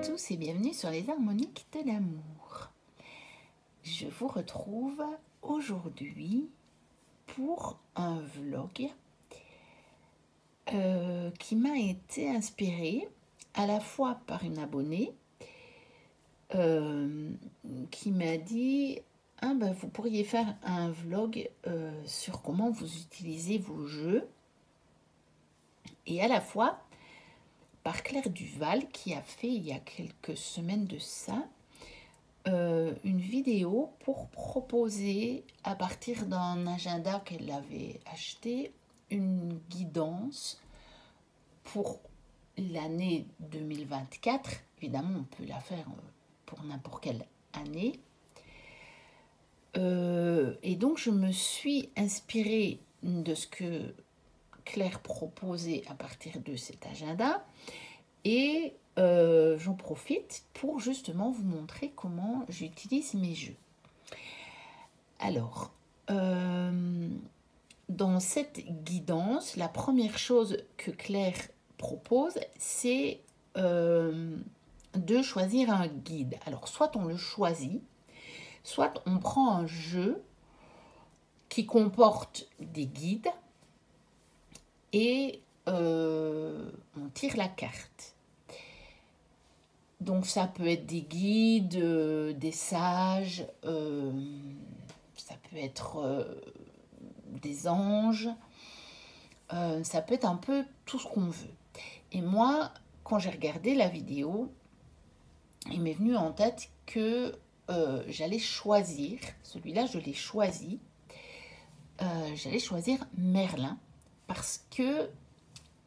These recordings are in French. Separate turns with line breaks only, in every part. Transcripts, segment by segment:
tous et bienvenue sur les harmoniques de l'amour. Je vous retrouve aujourd'hui pour un vlog qui m'a été inspiré à la fois par une abonnée qui m'a dit vous pourriez faire un vlog sur comment vous utilisez vos jeux, et à la fois par Claire Duval qui a fait il y a quelques semaines de ça une vidéo pour proposer à partir d'un agenda qu'elle avait acheté une guidance pour l'année 2024. Évidemment, on peut la faire pour n'importe quelle année. Et donc, je me suis inspirée de ce que Claire proposait à partir de cet agenda et j'en profite pour justement vous montrer comment j'utilise mes jeux. Alors, dans cette guidance, la première chose que Claire propose, c'est de choisir un guide. Alors, soit on le choisit, soit on prend un jeu qui comporte des guides et on tire la carte. Donc ça peut être des guides, des sages, ça peut être des anges, ça peut être un peu tout ce qu'on veut. Et moi, quand j'ai regardé la vidéo, il m'est venu en tête que j'allais choisir, celui-là je l'ai choisi, j'allais choisir Merlin, parce que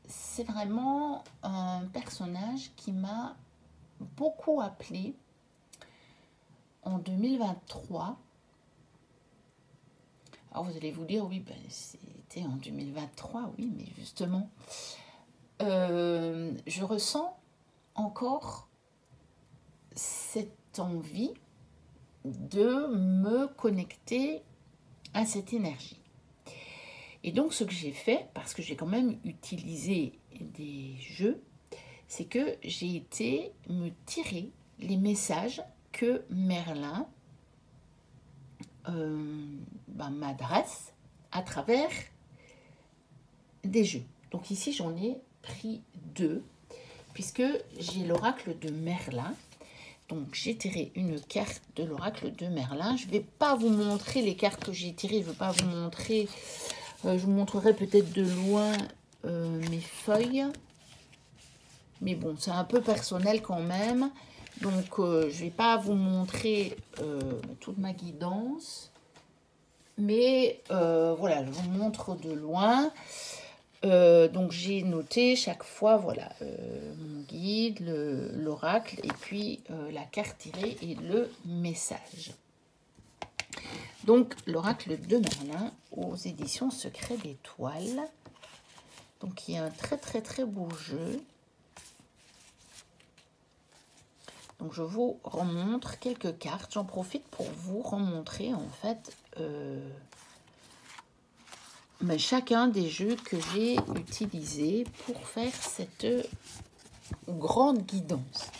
c'est vraiment un personnage qui m'a beaucoup appelé en 2023. Alors vous allez vous dire, oui, c'était en 2023, oui, mais justement, je ressens encore cette envie de me connecter à cette énergie. Et donc, ce que j'ai fait, parce que j'ai quand même utilisé des jeux, c'est que j'ai été me tirer les messages que Merlin m'adresse à travers des jeux. Donc ici, j'en ai pris deux, puisque j'ai l'oracle de Merlin. Donc, j'ai tiré une carte de l'oracle de Merlin. Je ne vais pas vous montrer les cartes que j'ai tirées. Je ne vais pas vous montrer... je vous montrerai peut-être de loin mes feuilles. Mais bon, c'est un peu personnel quand même. Donc, je ne vais pas vous montrer toute ma guidance. Mais voilà, je vous montre de loin. Donc, j'ai noté chaque fois, voilà, mon guide, l'oracle, et puis la carte tirée et le message. Donc, l'oracle de Merlin aux éditions Secret d'Étoiles. Donc, il y a un très, très, très beau jeu. Donc, je vous remontre quelques cartes. J'en profite pour vous remontrer, en fait, chacun des jeux que j'ai utilisés pour faire cette grande guidance.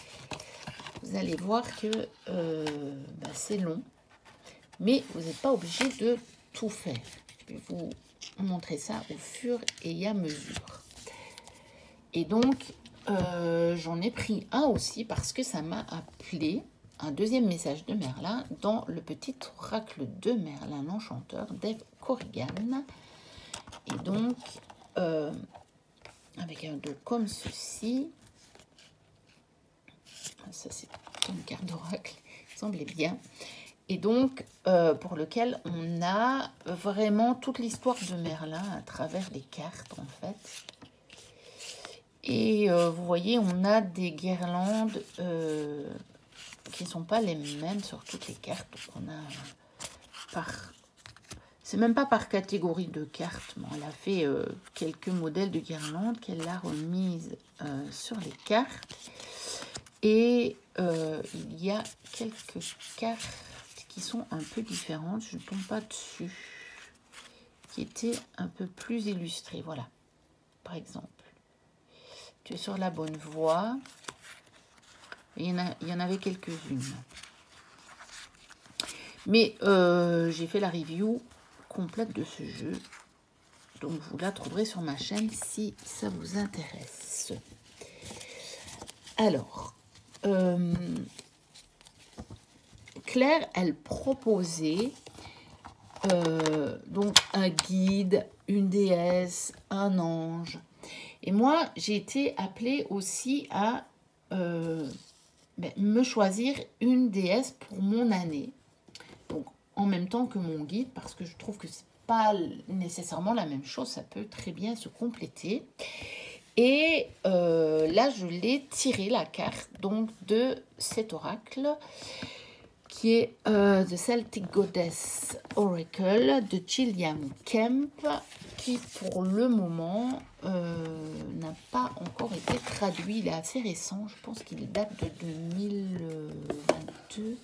Vous allez voir que c'est long, mais vous n'êtes pas obligé de tout faire. Je vais vous montrer ça au fur et à mesure. Et donc, j'en ai pris un aussi parce que ça m'a appelé un deuxième message de Merlin dans le petit oracle de Merlin, l'enchanteur d'Eve Corrigan. Et donc, avec un dos comme ceci, ça c'est une carte d'oracle, il semblait bien. Et donc, pour lequel on a vraiment toute l'histoire de Merlin à travers les cartes, en fait. Et vous voyez, on a des guirlandes qui ne sont pas les mêmes sur toutes les cartes. Donc on a par... C'est même pas par catégorie de cartes. Bon, elle a fait quelques modèles de guirlandes qu'elle a remises sur les cartes. Et il y a quelques cartes qui sont un peu différentes. Je ne tombe pas dessus. Qui étaient un peu plus illustrées. Voilà, par exemple. Tu es sur la bonne voie. Il y en avait quelques-unes. Mais j'ai fait la review complète de ce jeu. Donc, vous la trouverez sur ma chaîne si ça vous intéresse. Alors, Claire, elle proposait donc un guide, une déesse, un ange. Et moi, j'ai été appelée aussi à me choisir une déesse pour mon année. Donc, en même temps que mon guide, parce que je trouve que c'est pas nécessairement la même chose, ça peut très bien se compléter. Et là, je l'ai tiré la carte donc de cet oracle qui est The Celtic Goddess Oracle de Gillian Kemp, qui pour le moment n'a pas encore été traduit. Il est assez récent, je pense qu'il date de 2022.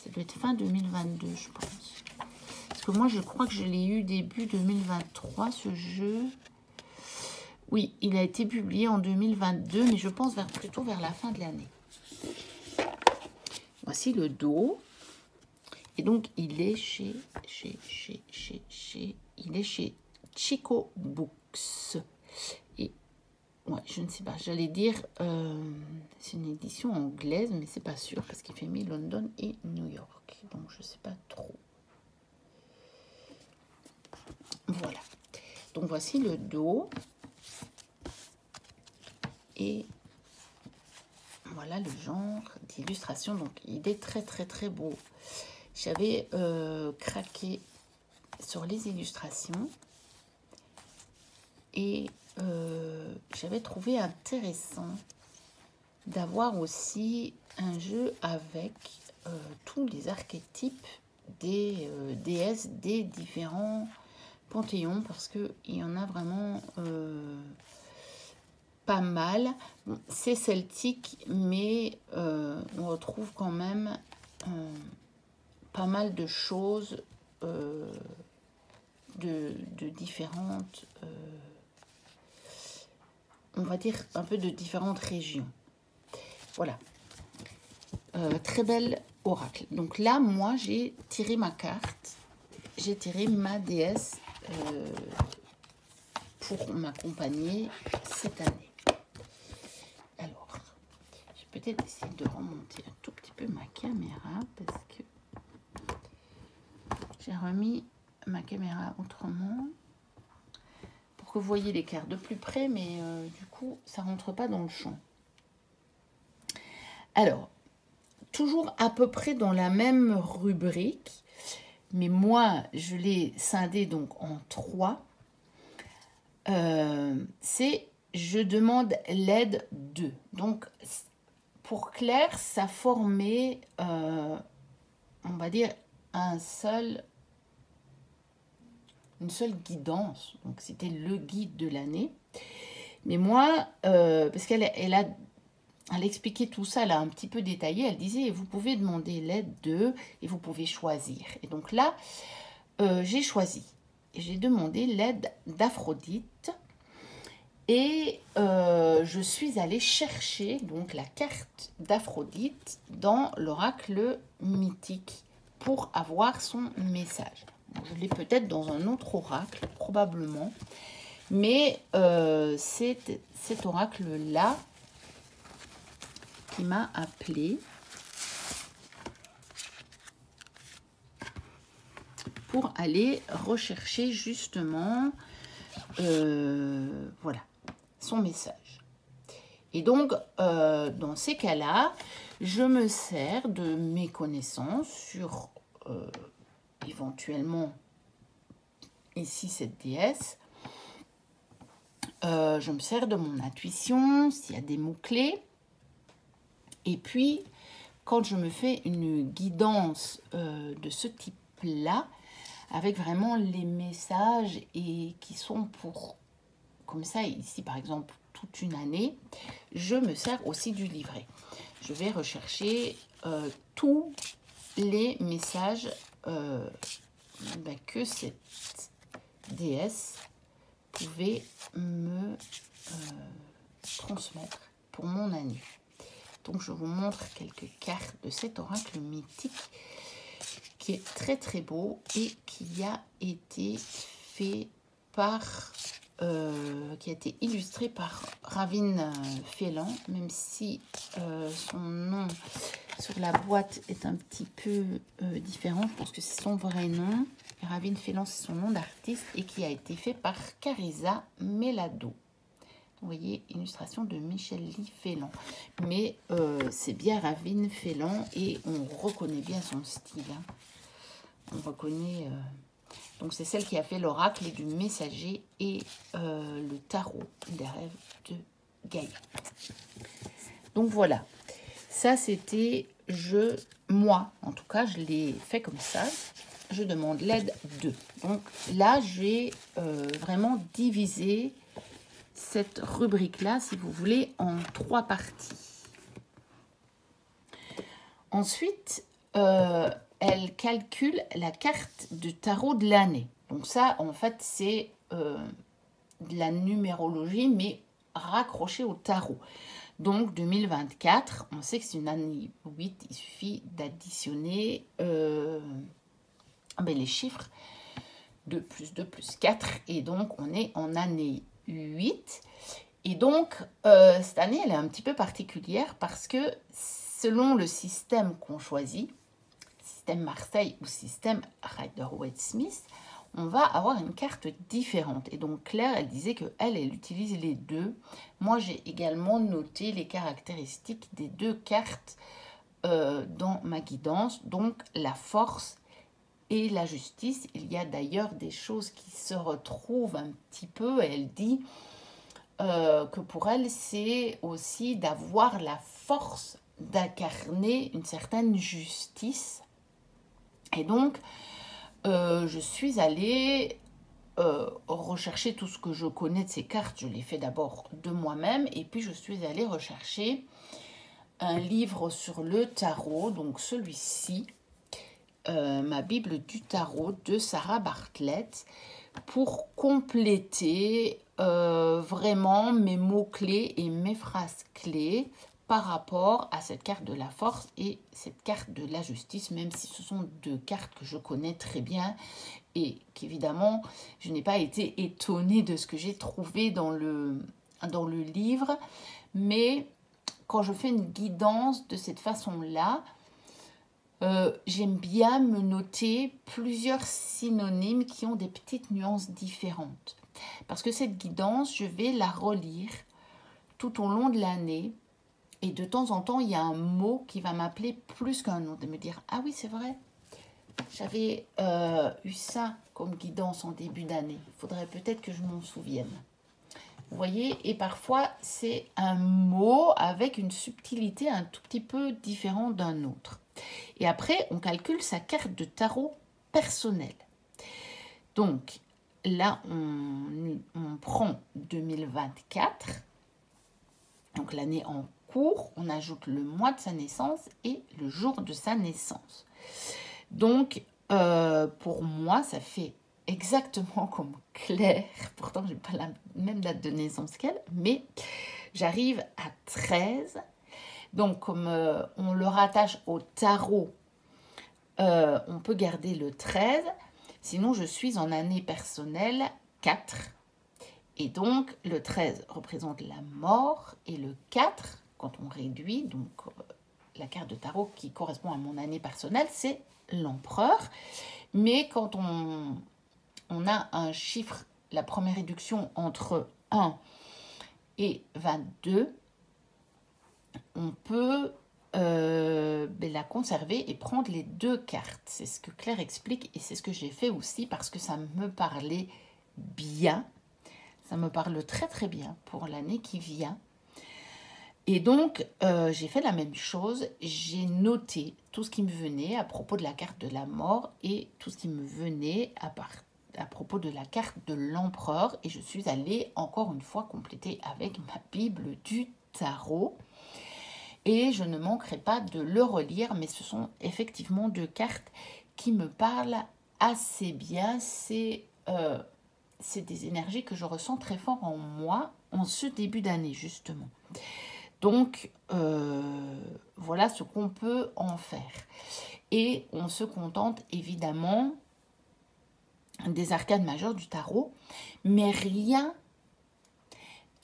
Ça doit être fin 2022, je pense. Parce que moi, je crois que je l'ai eu début 2023, ce jeu. Oui, il a été publié en 2022, mais je pense plutôt vers la fin de l'année. Voici le dos. Et donc, il est chez Chico Books. Et ouais, je ne sais pas, j'allais dire, c'est une édition anglaise, mais c'est pas sûr, parce qu'il fait mis London et New York. Donc, je ne sais pas trop. Voilà. Donc, voici le dos. Et voilà le genre d'illustration. Donc, il est très, très, très beau. J'avais craqué sur les illustrations. Et j'avais trouvé intéressant d'avoir aussi un jeu avec tous les archétypes des déesses des différents panthéons, parce qu'il y en a vraiment pas mal. Bon, c'est celtique, mais on retrouve quand même pas mal de choses de différentes, on va dire un peu de différentes régions. Voilà. Très belle oracle. Donc là, moi, j'ai tiré ma carte. J'ai tiré ma déesse pour m'accompagner cette année. Alors, je vais peut-être essayer de remonter un tout petit peu ma caméra parce que j'ai remis ma caméra autrement pour que vous voyez les cartes de plus près, mais du coup, ça rentre pas dans le champ. Alors, toujours à peu près dans la même rubrique, mais moi, je l'ai scindé donc en 3. C'est je demande l'aide de. Donc, pour Claire, ça formait, on va dire, une seule guidance. Donc, c'était le guide de l'année. Mais moi, parce qu'elle a expliqué tout ça, elle a un petit peu détaillé. Elle disait, vous pouvez demander l'aide de, et vous pouvez choisir. Et donc là, j'ai choisi. Et j'ai demandé l'aide d'Aphrodite. Et je suis allée chercher donc la carte d'Aphrodite dans l'oracle mythique pour avoir son message. Donc, je l'ai peut-être dans un autre oracle, probablement. Mais c'est cet oracle-là qui m'a appelée pour aller rechercher justement voilà, son message. Et donc, dans ces cas-là, je me sers de mes connaissances sur éventuellement ici cette déesse. Je me sers de mon intuition, s'il y a des mots-clés. Et puis, quand je me fais une guidance de ce type-là, avec vraiment les messages et qui sont pour, comme ça, ici par exemple, toute une année, je me sers aussi du livret. Je vais rechercher tous les messages que cette déesse pouvait me transmettre pour mon année. Donc, je vous montre quelques cartes de cet oracle mythique qui est très très beau et qui a été fait par... qui a été illustré par Ravin Phelan, même si son nom sur la boîte est un petit peu différent. Je pense que c'est son vrai nom. Ravin Phelan, c'est son nom d'artiste et qui a été fait par Carisa Melado. Vous voyez, illustration de Michel Lee Phelan. Mais c'est bien Ravin Phelan et on reconnaît bien son style. Hein. On reconnaît... donc, c'est celle qui a fait l'oracle du messager et le tarot des rêves de Gaïa. Donc, voilà. Ça, c'était moi, en tout cas, je l'ai fait comme ça. Je demande l'aide de. Donc, là, j'ai vraiment divisé cette rubrique-là, si vous voulez, en 3 parties. Ensuite, elle calcule la carte de tarot de l'année. Donc ça, en fait, c'est de la numérologie, mais raccrochée au tarot. Donc 2024, on sait que c'est une année 8, il suffit d'additionner les chiffres 2 plus 2 plus 4, et donc on est en année 8. Et donc, cette année, elle est un petit peu particulière parce que selon le système qu'on choisit, système Marseille ou système Rider-Waite-Smith, on va avoir une carte différente. Et donc Claire, elle disait qu'elle utilise les deux. Moi, j'ai également noté les caractéristiques des 2 cartes dans ma guidance. Donc la force et la justice. Il y a d'ailleurs des choses qui se retrouvent un petit peu. Elle dit que pour elle, c'est aussi d'avoir la force d'incarner une certaine justice. Et donc, je suis allée rechercher tout ce que je connais de ces cartes. Je l'ai fait d'abord de moi-même. Et puis, je suis allée rechercher un livre sur le tarot. Donc, celui-ci, ma Bible du tarot de Sarah Bartlett, pour compléter vraiment mes mots-clés et mes phrases clés par rapport à cette carte de la force et cette carte de la justice, même si ce sont 2 cartes que je connais très bien et qu'évidemment, je n'ai pas été étonnée de ce que j'ai trouvé dans le livre. Mais quand je fais une guidance de cette façon-là, j'aime bien me noter plusieurs synonymes qui ont des petites nuances différentes. Parce que cette guidance, je vais la relire tout au long de l'année. Et de temps en temps, il y a un mot qui va m'appeler plus qu'un autre. Et me dire, ah oui, c'est vrai, j'avais eu ça comme guidance en début d'année. Il faudrait peut-être que je m'en souvienne. Vous voyez, et parfois, c'est un mot avec une subtilité un tout petit peu différente d'un autre. Et après, on calcule sa carte de tarot personnelle. Donc, là, on prend 2024, donc l'année en cours, on ajoute le mois de sa naissance et le jour de sa naissance. Donc, pour moi, ça fait exactement comme Claire. Pourtant, je n'ai pas la même date de naissance qu'elle, mais j'arrive à 13. Donc, comme on le rattache au tarot, on peut garder le 13. Sinon, je suis en année personnelle 4. Et donc, le 13 représente la mort et le 4, quand on réduit, donc la carte de tarot qui correspond à mon année personnelle, c'est l'empereur. Mais quand on a un chiffre, la première réduction entre 1 et 22, on peut la conserver et prendre les 2 cartes. C'est ce que Claire explique et c'est ce que j'ai fait aussi parce que ça me parlait bien. Ça me parle très très bien pour l'année qui vient. Et donc, j'ai fait la même chose. J'ai noté tout ce qui me venait à propos de la carte de la mort et tout ce qui me venait à propos de la carte de l'empereur. Et je suis allée encore une fois compléter avec ma Bible du tarot. Et je ne manquerai pas de le relire, mais ce sont effectivement 2 cartes qui me parlent assez bien. C'est des énergies que je ressens très fort en moi en ce début d'année, justement. Donc, voilà ce qu'on peut en faire. Et on se contente évidemment des arcanes majeures du tarot, mais rien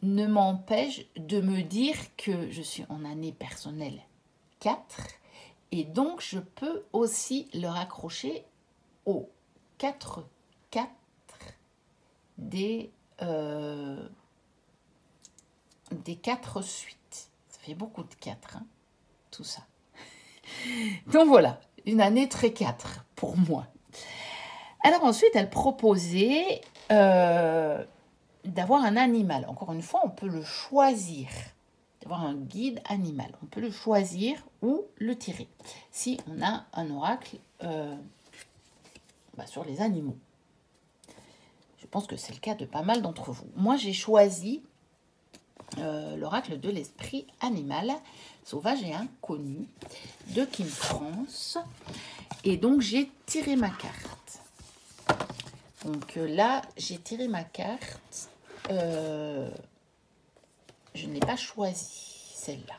ne m'empêche de me dire que je suis en année personnelle 4 et donc je peux aussi le raccrocher aux 4 des 4 suites. Ça fait beaucoup de 4, hein, tout ça. Donc voilà, une année très 4 pour moi. Alors ensuite, elle proposait d'avoir un animal. Encore une fois, on peut le choisir, d'avoir un guide animal. On peut le choisir ou le tirer, si on a un oracle sur les animaux. Je pense que c'est le cas de pas mal d'entre vous. Moi, j'ai choisi l'oracle de l'esprit animal, sauvage et inconnu, de Kim France. Et donc, j'ai tiré ma carte. Donc là, j'ai tiré ma carte. Je n'ai pas choisi celle-là.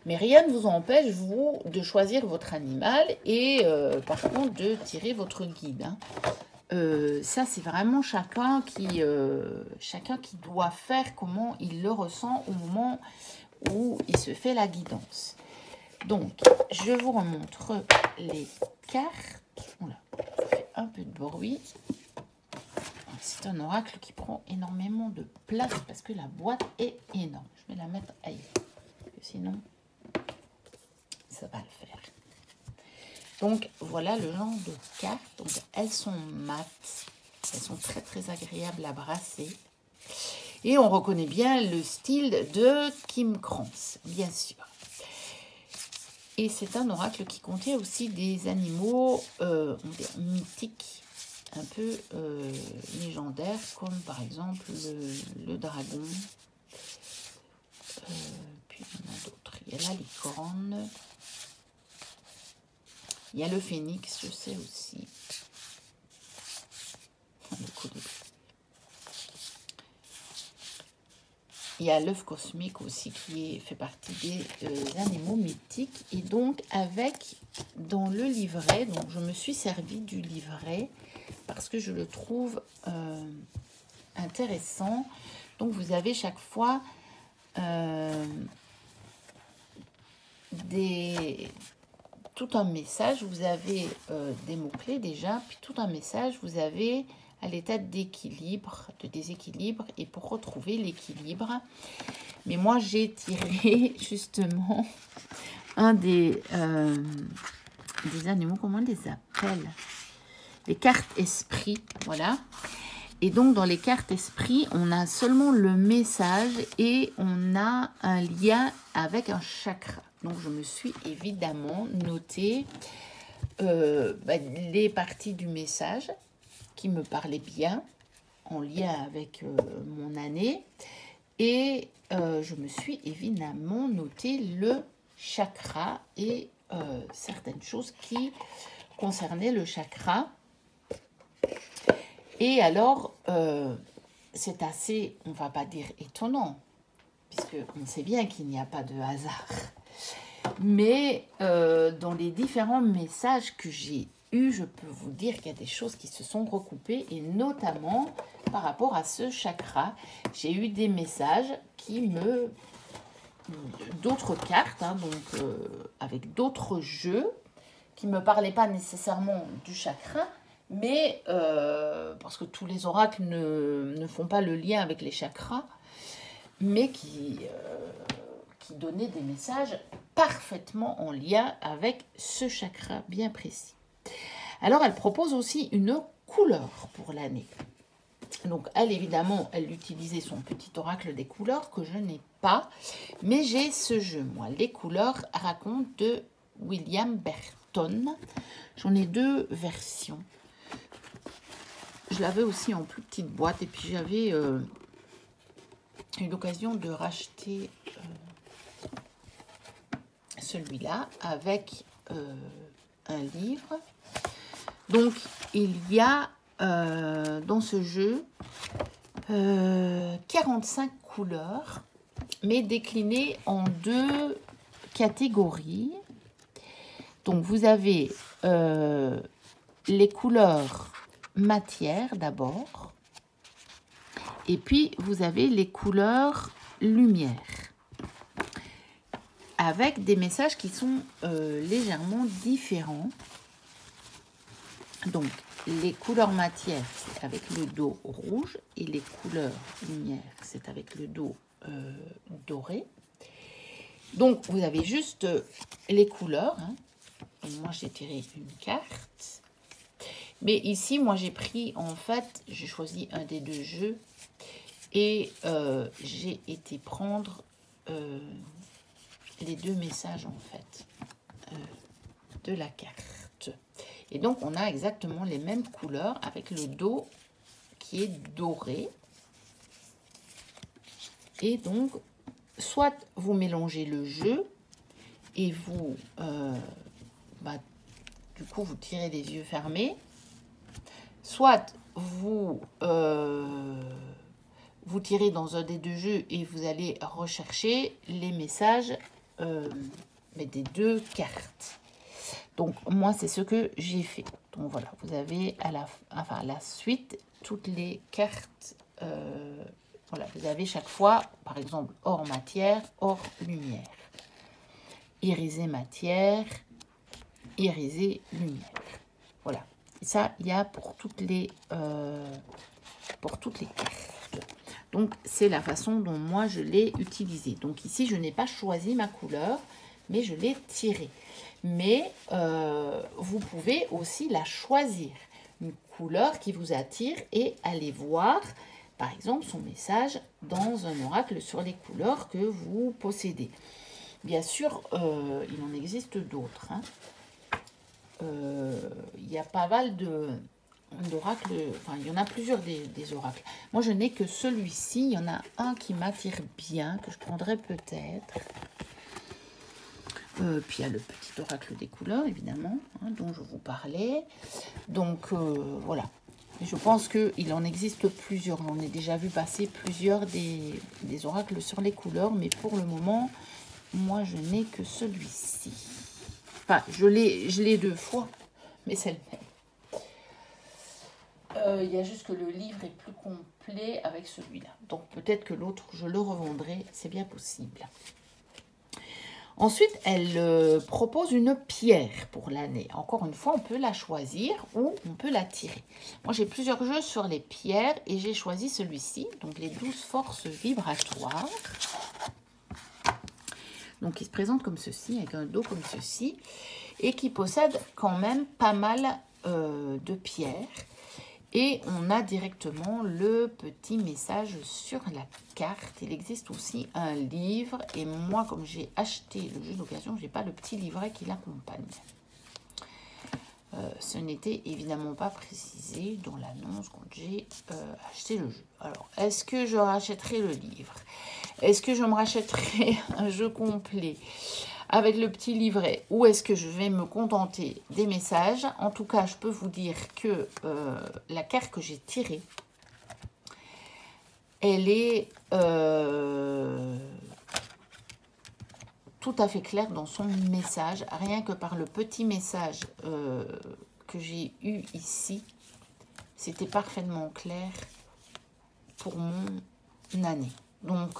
Mais rien ne vous empêche, vous, de choisir votre animal et par contre de tirer votre guide. Hein. Ça, c'est vraiment chacun qui doit faire comment il le ressent au moment où il se fait la guidance. Donc, je vous remontre les cartes. Oula, ça fait un peu de bruit. C'est un oracle qui prend énormément de place parce que la boîte est énorme. Je vais la mettre ailleurs. Sinon, ça va le faire. Donc, voilà le genre de cartes. Donc, elles sont mates. Elles sont très, très agréables à brasser. Et on reconnaît bien le style de Kim France, bien sûr. Et c'est un oracle qui contient aussi des animaux mythiques, un peu légendaires, comme par exemple le dragon. Puis il y en a d'autres. Il y a la licorne. Il y a le phénix, je sais aussi. Le colibri. Il y a l'œuf cosmique aussi qui fait partie des animaux mythiques. Et donc avec, dans le livret, donc je me suis servi du livret parce que je le trouve intéressant. Donc vous avez chaque fois tout un message. Vous avez des mots-clés déjà, puis tout un message. Vous avez à l'état d'équilibre, de déséquilibre, et pour retrouver l'équilibre. Mais moi, j'ai tiré justement un des animaux, comment on les appelle? Les cartes esprit, voilà. Et donc, dans les cartes esprit, on a seulement le message et on a un lien avec un chakra. Donc, je me suis évidemment noté les parties du message qui me parlaient bien, en lien avec mon année. Et je me suis évidemment noté le chakra et certaines choses qui concernaient le chakra. Et alors, c'est assez, on ne va pas dire étonnant, puisqu'on sait bien qu'il n'y a pas de hasard. Mais dans les différents messages que j'ai eus, je peux vous dire qu'il y a des choses qui se sont recoupées, et notamment par rapport à ce chakra, j'ai eu des messages qui d'autres cartes, hein, donc avec d'autres jeux, qui ne me parlaient pas nécessairement du chakra, mais parce que tous les oracles ne font pas le lien avec les chakras, mais qui donnaient des messages parfaitement en lien avec ce chakra bien précis. Alors, elle propose aussi une couleur pour l'année. Donc, elle, évidemment, elle utilisait son petit oracle des couleurs que je n'ai pas, mais j'ai ce jeu, moi. Les couleurs racontent de William Burton. J'en ai 2 versions. Je l'avais aussi en plus petite boîte et puis j'avais eu l'occasion de racheter celui-là avec un livre. Donc, il y a dans ce jeu 45 couleurs mais décliné en deux catégories. Donc, vous avez les couleurs matière d'abord, et puis vous avez les couleurs lumière, avec des messages qui sont légèrement différents. Donc, les couleurs matière, c'est avec le dos rouge, et les couleurs lumière, c'est avec le dos doré. Donc, vous avez juste les couleurs. Hein. Donc, moi, j'ai tiré une carte. Mais ici, moi, j'ai pris, en fait, j'ai choisi un des deux jeux. Et j'ai été prendre les deux messages, en fait, de la carte. Et donc, on a exactement les mêmes couleurs avec le dos qui est doré. Et donc, soit vous mélangez le jeu et vous, du coup, vous tirez les yeux fermés. Soit vous, vous tirez dans un des deux jeux et vous allez rechercher les messages des deux cartes. Donc, moi, c'est ce que j'ai fait. Donc, voilà, vous avez à la suite toutes les cartes. Voilà, vous avez chaque fois, par exemple, hors matière, hors lumière. Irisé matière, irisé lumière. Voilà. Et ça, il y a pour toutes les cartes. Donc, c'est la façon dont moi, je l'ai utilisé. Donc, ici, je n'ai pas choisi ma couleur, mais je l'ai tirée. Mais vous pouvez aussi la choisir. Une couleur qui vous attire et aller voir, par exemple, son message dans un oracle sur les couleurs que vous possédez. Bien sûr, il en existe d'autres. Hein. Il y a pas mal d'oracles, enfin il y en a plusieurs des oracles. Moi je n'ai que celui-ci, il y en a un qui m'attire bien, que je prendrai peut-être. Puis il y a le petit oracle des couleurs évidemment, hein, dont je vous parlais. Donc voilà, et je pense qu'il en existe plusieurs, on a déjà vu passer plusieurs des oracles sur les couleurs, mais pour le moment, moi je n'ai que celui-ci. Enfin, je l'ai deux fois, mais c'est le même. Il y a juste que le livre est plus complet avec celui-là. Donc peut-être que l'autre, je le revendrai, c'est bien possible. Ensuite, elle propose une pierre pour l'année. Encore une fois, on peut la choisir ou on peut la tirer. Moi, j'ai plusieurs jeux sur les pierres et j'ai choisi celui-ci. Donc, les 12 forces vibratoires. Donc, il se présente comme ceci, avec un dos comme ceci. Et qui possède quand même pas mal de pierres. Et on a directement le petit message sur la carte. Il existe aussi un livre. Et moi, comme j'ai acheté le jeu d'occasion, je n'ai pas le petit livret qui l'accompagne. Ce n'était évidemment pas précisé dans l'annonce quand j'ai acheté le jeu. Alors, est-ce que je rachèterai le livre? Est-ce que je me rachèterai un jeu complet avec le petit livret, ou est-ce que je vais me contenter des messages? En tout cas, je peux vous dire que la carte que j'ai tirée, elle est tout à fait claire dans son message. Rien que par le petit message que j'ai eu ici, c'était parfaitement clair pour mon année. Donc,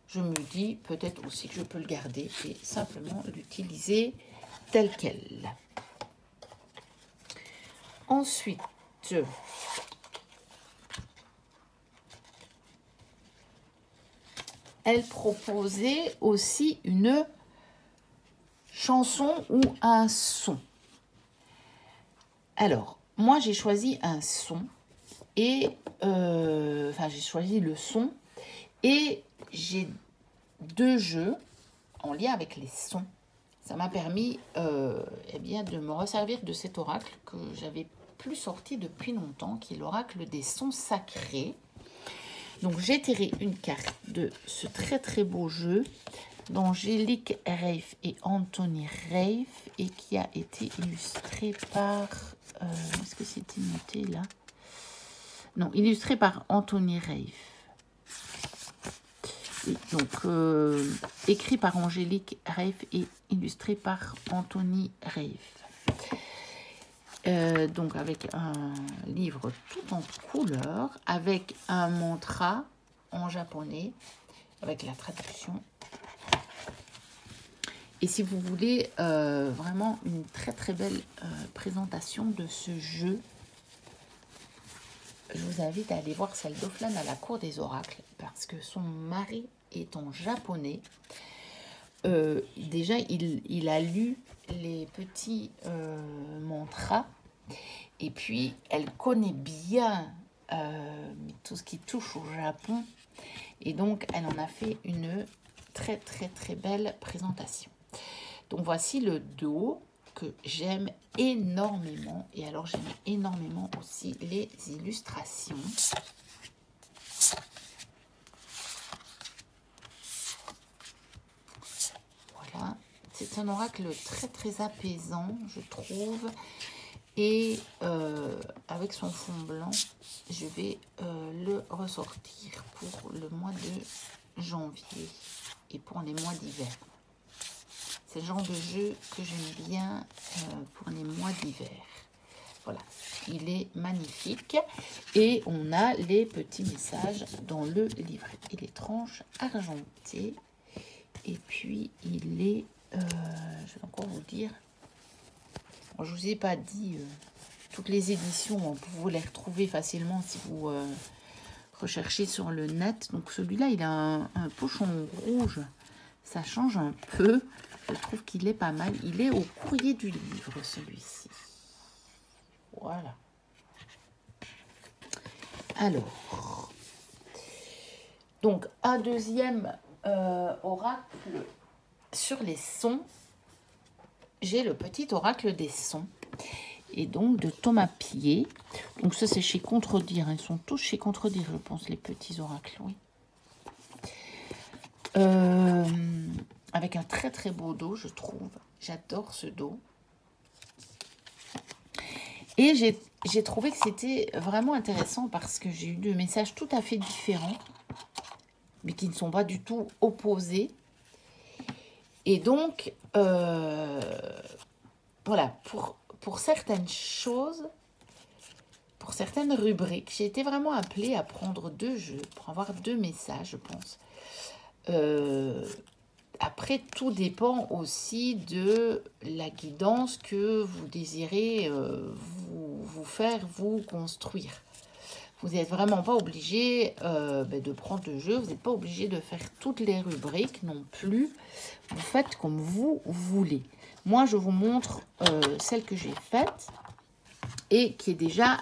je me dis peut-être aussi que je peux le garder et simplement l'utiliser tel quel. Ensuite, elle proposait aussi une chanson ou un son. Alors, moi j'ai choisi un son et j'ai choisi le son et j'ai deux jeux en lien avec les sons. Ça m'a permis de me resservir de cet oracle que j'avais plus sorti depuis longtemps, qui est l'oracle des sons sacrés. Donc j'ai tiré une carte de ce très très beau jeu d'Angélique Reif et Anthony Reif et qui a été illustré par... est-ce que c'était noté là? Non, illustré par Anthony Reif. Donc, écrit par Angélique Reif et illustré par Anthony Reif. Donc, avec un livre tout en couleur, avec un mantra en japonais, avec la traduction. Et si vous voulez vraiment une très très belle présentation de ce jeu, je vous invite à aller voir celle d'Oflan à la cour des oracles, parce que son mari est en japonais. Déjà, il a lu les petits mantras, et puis elle connaît bien tout ce qui touche au Japon, et donc elle en a fait une très très très belle présentation. Donc voici le dos que j'aime énormément. Et alors j'aime énormément aussi les illustrations. Voilà. C'est un oracle très très apaisant, je trouve. Et avec son fond blanc, je vais le ressortir pour le mois de janvier et pour les mois d'hiver. C'est le genre de jeu que j'aime bien pour les mois d'hiver. Voilà, il est magnifique. Et on a les petits messages dans le livret. Et les tranches argentées. Et puis, il est... je vais encore vous dire... Bon, je ne vous ai pas dit toutes les éditions. Vous les retrouver facilement si vous recherchez sur le net. Donc, celui-là, il a un pochon rouge. Ça change un peu. Je trouve qu'il est pas mal. Il est au courrier du livre, celui-ci. Voilà. Alors. Donc, un deuxième oracle sur les sons. J'ai le petit oracle des sons. Et donc, de Thomas Pied. Donc, ça, c'est chez Contredire. Ils sont tous chez Contredire, je pense, les petits oracles, oui. Avec un très très beau dos, je trouve. J'adore ce dos. Et j'ai trouvé que c'était vraiment intéressant parce que j'ai eu deux messages tout à fait différents, mais qui ne sont pas du tout opposés. Et donc, voilà, pour certaines choses, pour certaines rubriques, j'ai été vraiment appelée à prendre deux jeux, pour avoir deux messages, je pense. Après, tout dépend aussi de la guidance que vous désirez vous faire, vous construire. Vous n'êtes vraiment pas obligé de prendre le jeu, vous n'êtes pas obligé de faire toutes les rubriques non plus. Vous faites comme vous voulez. Moi, je vous montre celle que j'ai faite et qui est déjà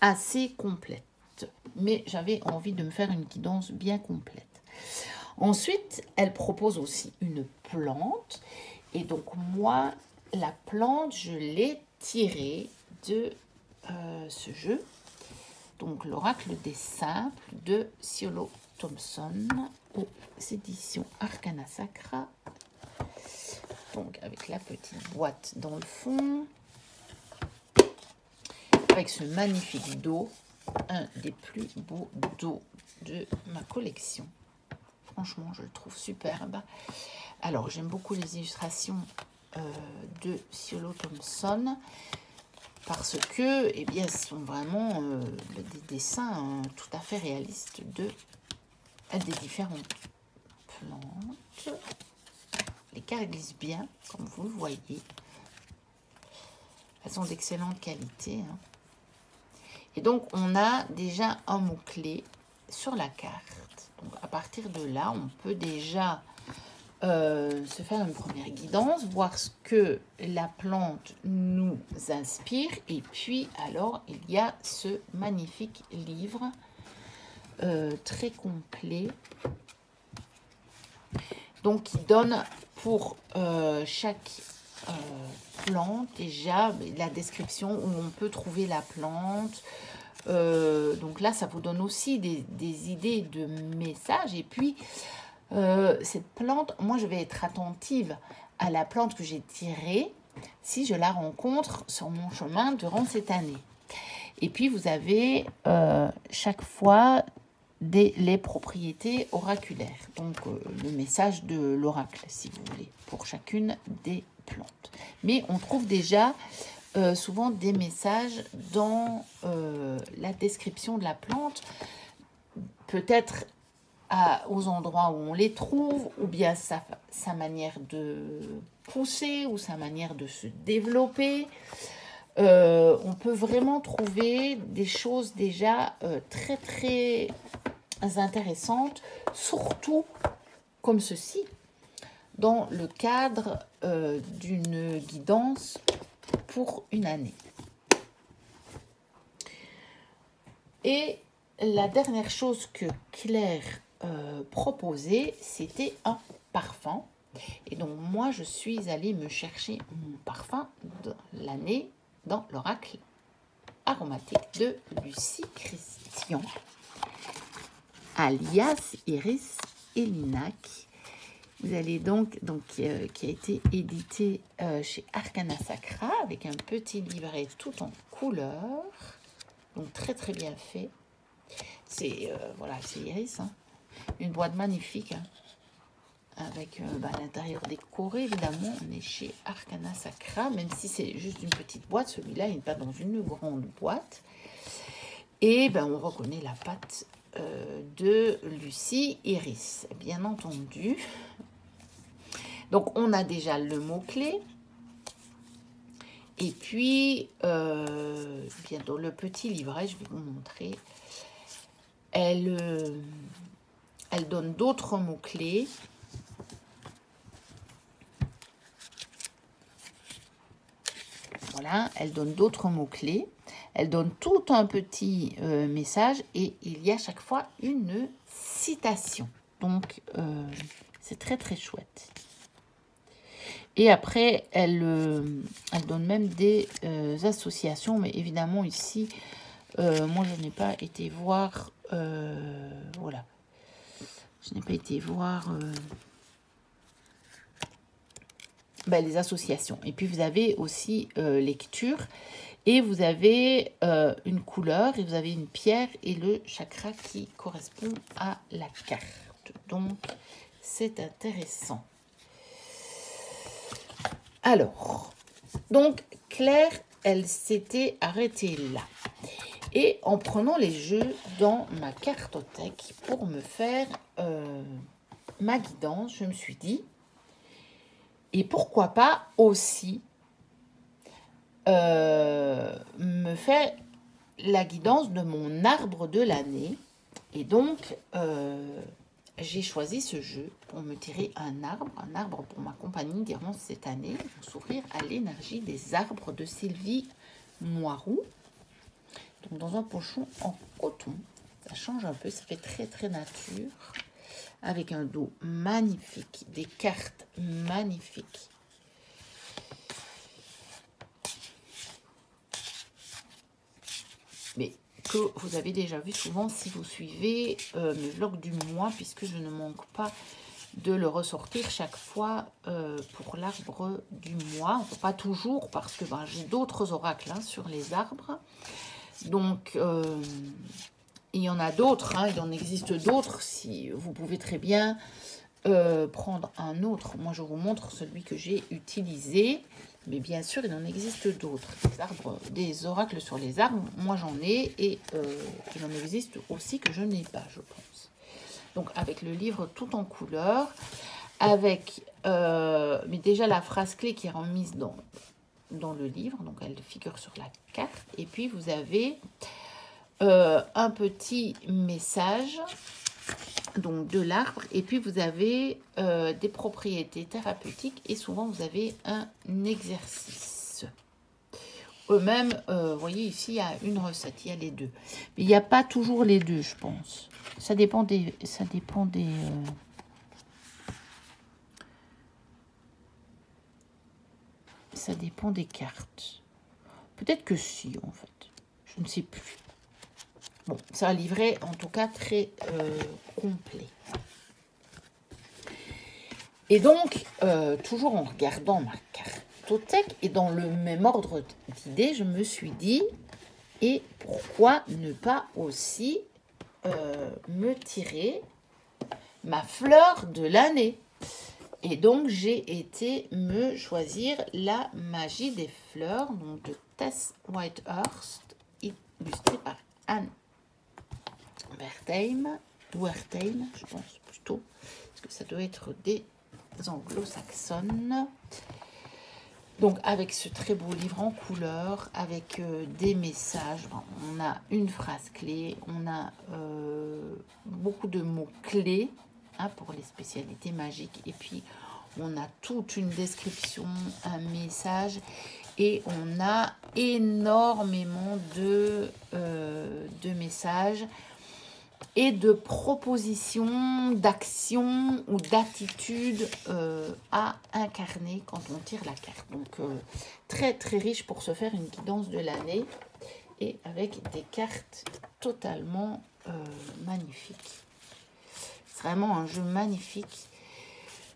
assez complète. Mais j'avais envie de me faire une guidance bien complète. Ensuite, elle propose aussi une plante. Et donc, moi, la plante, je l'ai tirée de ce jeu. Donc, l'oracle des simples de Ciolo Thompson aux éditions Arcana Sacra. Donc, avec la petite boîte dans le fond. Avec ce magnifique dos. Un des plus beaux dos de ma collection. Franchement, je le trouve superbe. Alors, j'aime beaucoup les illustrations de Ciolo Thompson parce que, eh bien, ce sont vraiment des dessins tout à fait réalistes de des différentes plantes. Les cartes glissent bien, comme vous le voyez. Elles sont d'excellente qualité. Hein. Et donc, on a déjà un mot-clé sur la carte. Donc, à partir de là, on peut déjà se faire une première guidance, voir ce que la plante nous inspire. Et puis, alors, il y a ce magnifique livre très complet. Donc, qui donne pour chaque plante, déjà, la description où on peut trouver la plante. Donc là, ça vous donne aussi des idées de messages. Et puis, cette plante, moi, je vais être attentive à la plante que j'ai tirée si je la rencontre sur mon chemin durant cette année. Et puis, vous avez chaque fois les propriétés oraculaires. Donc, le message de l'oracle, si vous voulez, pour chacune des plantes. Mais on trouve déjà souvent des messages dans la description de la plante, peut-être aux endroits où on les trouve, ou bien sa manière de pousser, ou sa manière de se développer. On peut vraiment trouver des choses déjà très très intéressantes, surtout comme ceci, dans le cadre d'une guidance pour une année. Et la dernière chose que Claire proposait, c'était un parfum. Et donc moi, je suis allée me chercher mon parfum de l'année dans l'oracle aromatique de Lucie Christian, alias Iris Elinac. Vous allez donc qui a été édité chez Arcana Sacra avec un petit livret tout en couleur, donc très très bien fait. C'est voilà, c'est Iris, hein. Une boîte magnifique, hein, avec l'intérieur décoré. Évidemment, on est chez Arcana Sacra, même si c'est juste une petite boîte. Celui-là, il n'est pas dans une grande boîte. Et on reconnaît la patte de Lucie Iris, bien entendu. Donc, on a déjà le mot-clé. Et puis, dans le petit livret, je vais vous montrer. Elle donne d'autres mots-clés. Voilà, elle donne d'autres mots-clés. Elle donne tout un petit message et il y a chaque fois une citation. Donc, c'est très très chouette. Et après, elle donne même des associations. Mais évidemment, ici, moi, je n'ai pas été voir... voilà. Je n'ai pas été voir... les associations. Et puis, vous avez aussi lecture. Et vous avez une couleur. Et vous avez une pierre et le chakra qui correspond à la carte. Donc, c'est intéressant. Alors, donc, Claire, elle s'était arrêtée là. Et en prenant les jeux dans ma cartothèque pour me faire ma guidance, je me suis dit, et pourquoi pas aussi me faire la guidance de mon arbre de l'année. Et donc, j'ai choisi ce jeu pour me tirer un arbre pour ma compagnie durant cette année, pour s'ouvrir à l'énergie des arbres de Sylvie Moiroux. Donc, dans un pochon en coton. Ça change un peu, ça fait très très nature. Avec un dos magnifique, des cartes magnifiques. Mais que vous avez déjà vu souvent si vous suivez mes vlogs du mois, puisque je ne manque pas de le ressortir chaque fois pour l'arbre du mois. Pas toujours, parce que j'ai d'autres oracles sur les arbres. Donc, il y en a d'autres, il en existe d'autres. Si vous pouvez très bien prendre un autre. Moi, je vous montre celui que j'ai utilisé. Mais bien sûr, il en existe d'autres. Des oracles sur les arbres, moi j'en ai. Et il en existe aussi que je n'ai pas, je pense. Donc, avec le livre tout en couleur. Avec, mais déjà la phrase clé qui est remise dans le livre. Donc, elle figure sur la carte. Et puis, vous avez un petit message donc de l'arbre, et puis vous avez des propriétés thérapeutiques, et souvent vous avez un exercice. Même, vous voyez ici, il y a une recette, il y a les deux. Mais il n'y a pas toujours les deux, je pense. Ça dépend des cartes. Peut-être que si, en fait. Je ne sais plus. Bon, c'est un livret, en tout cas, très complet. Et donc, toujours en regardant ma cartothèque, et dans le même ordre d'idées, je me suis dit, et pourquoi ne pas aussi me tirer ma fleur de l'année. Et donc, j'ai été me choisir la magie des fleurs, donc de Tess Whitehurst, illustrée par Anne Wertheim, je pense plutôt, parce que ça doit être des anglo-saxonnes. Donc, avec ce très beau livre en couleur, avec des messages, on a une phrase clé, on a beaucoup de mots clés pour les spécialités magiques, et puis on a toute une description, un message, et on a énormément de messages et de propositions, d'actions ou d'attitudes à incarner quand on tire la carte. Donc, très très riche pour se faire une guidance de l'année et avec des cartes totalement magnifiques. C'est vraiment un jeu magnifique.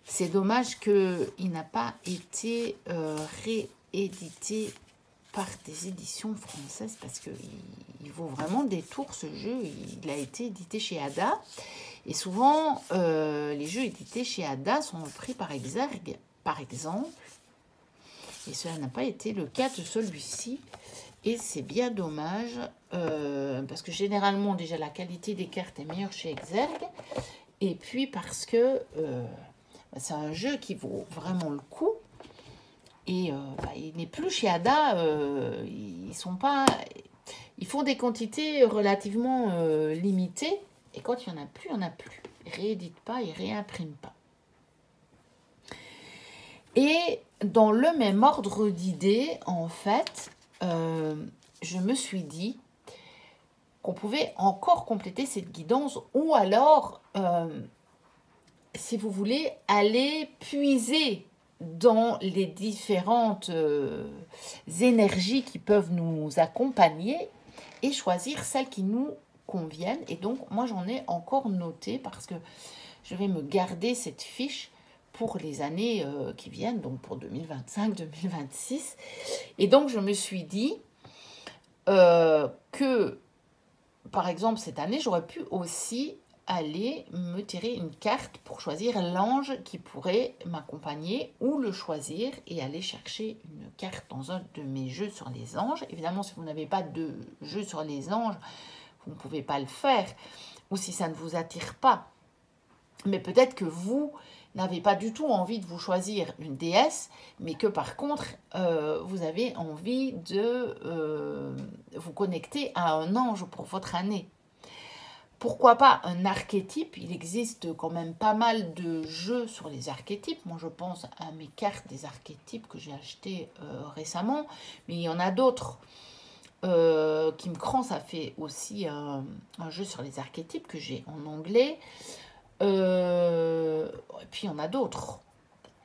C'est dommage qu'il n'a pas été réédité par des éditions françaises parce qu'il vaut vraiment des tours ce jeu. Il a été édité chez Ada et souvent les jeux édités chez Ada sont pris par Exergue par exemple, et cela n'a pas été le cas de celui-ci et c'est bien dommage parce que généralement déjà la qualité des cartes est meilleure chez Exergue et puis parce que c'est un jeu qui vaut vraiment le coup. Et il n'est plus chez Ada, ils font des quantités relativement limitées. Et quand il n'y en a plus, il n'y en a plus. Ils ne rééditent pas, ils ne réimpriment pas. Et dans le même ordre d'idées, en fait, je me suis dit qu'on pouvait encore compléter cette guidance ou alors, si vous voulez, aller puiser dans les différentes énergies qui peuvent nous accompagner et choisir celles qui nous conviennent. Et donc, moi, j'en ai encore noté parce que je vais me garder cette fiche pour les années qui viennent, donc pour 2025, 2026. Et donc, je me suis dit que, par exemple, cette année, j'aurais pu aussi aller me tirer une carte pour choisir l'ange qui pourrait m'accompagner ou le choisir et aller chercher une carte dans un de mes jeux sur les anges. Évidemment, si vous n'avez pas de jeu sur les anges, vous ne pouvez pas le faire ou si ça ne vous attire pas. Mais peut-être que vous n'avez pas du tout envie de vous choisir une déesse, mais que par contre, vous avez envie de vous connecter à un ange pour votre année. Pourquoi pas un archétype? Il existe quand même pas mal de jeux sur les archétypes. Moi, je pense à mes cartes des archétypes que j'ai achetées récemment. Mais il y en a d'autres. Kim Krans a fait aussi un jeu sur les archétypes que j'ai en anglais. Et puis, il y en a d'autres.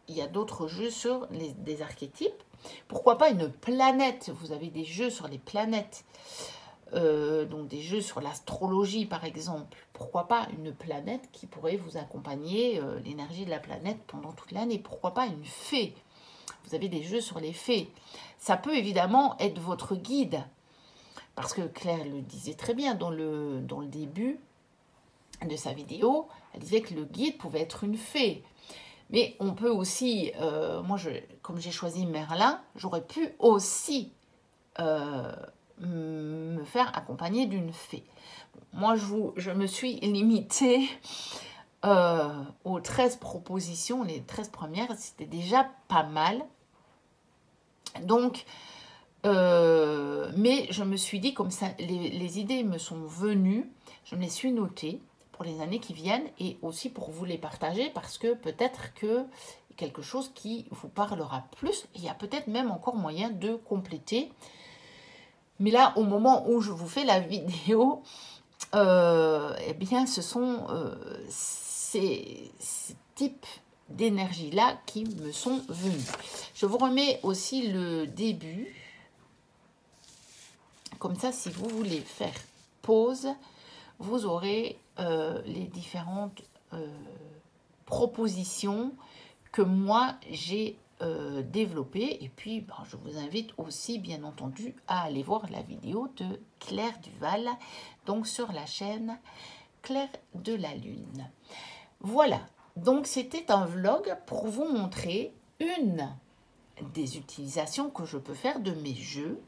Il y a d'autres jeux sur des archétypes. Pourquoi pas une planète? Vous avez des jeux sur les planètes. Donc des jeux sur l'astrologie par exemple. Pourquoi pas une planète qui pourrait vous accompagner, l'énergie de la planète pendant toute l'année. Pourquoi pas une fée? Vous avez des jeux sur les fées. Ça peut évidemment être votre guide. Parce que Claire le disait très bien dans le début de sa vidéo. Elle disait que le guide pouvait être une fée. Mais on peut aussi, moi comme j'ai choisi Merlin, j'aurais pu aussi me faire accompagner d'une fée. Moi, je me suis limitée aux 13 propositions. Les 13 premières, c'était déjà pas mal. Donc, mais je me suis dit, comme ça, les idées me sont venues, je me les suis notées pour les années qui viennent et aussi pour vous les partager parce que peut-être que quelque chose qui vous parlera plus. Il y a peut-être même encore moyen de compléter. Mais là, au moment où je vous fais la vidéo, eh bien, ce sont ces types d'énergie-là qui me sont venus. Je vous remets aussi le début. Comme ça, si vous voulez faire pause, vous aurez les différentes propositions que moi, j'ai développer. Et puis, ben, je vous invite aussi, bien entendu, à aller voir la vidéo de Claire Duval, donc sur la chaîne Claire de la Lune. Voilà, donc c'était un vlog pour vous montrer une des utilisations que je peux faire de mes jeux,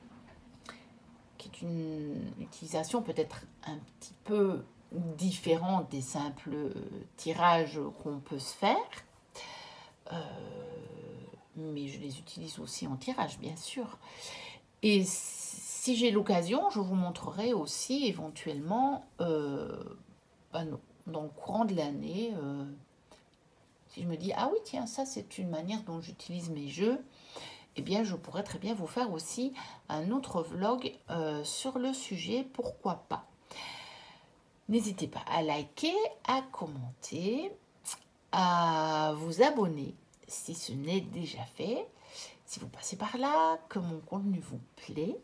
qui est une utilisation peut-être un petit peu différente des simples tirages qu'on peut se faire. Mais je les utilise aussi en tirage, bien sûr. Et si j'ai l'occasion, je vous montrerai aussi éventuellement dans le courant de l'année, si je me dis, ah oui, tiens, ça c'est une manière dont j'utilise mes jeux, eh bien, je pourrais très bien vous faire aussi un autre vlog sur le sujet, pourquoi pas. N'hésitez pas à liker, à commenter, à vous abonner si ce n'est déjà fait. Si vous passez par là, que mon contenu vous plaît,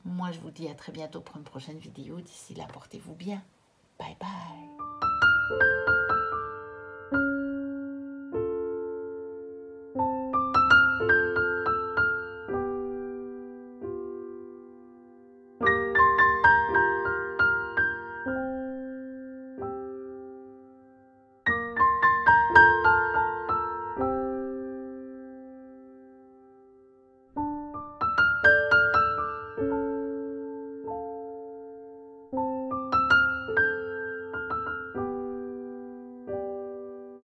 moi je vous dis à très bientôt pour une prochaine vidéo. D'ici là, portez-vous bien. Bye bye.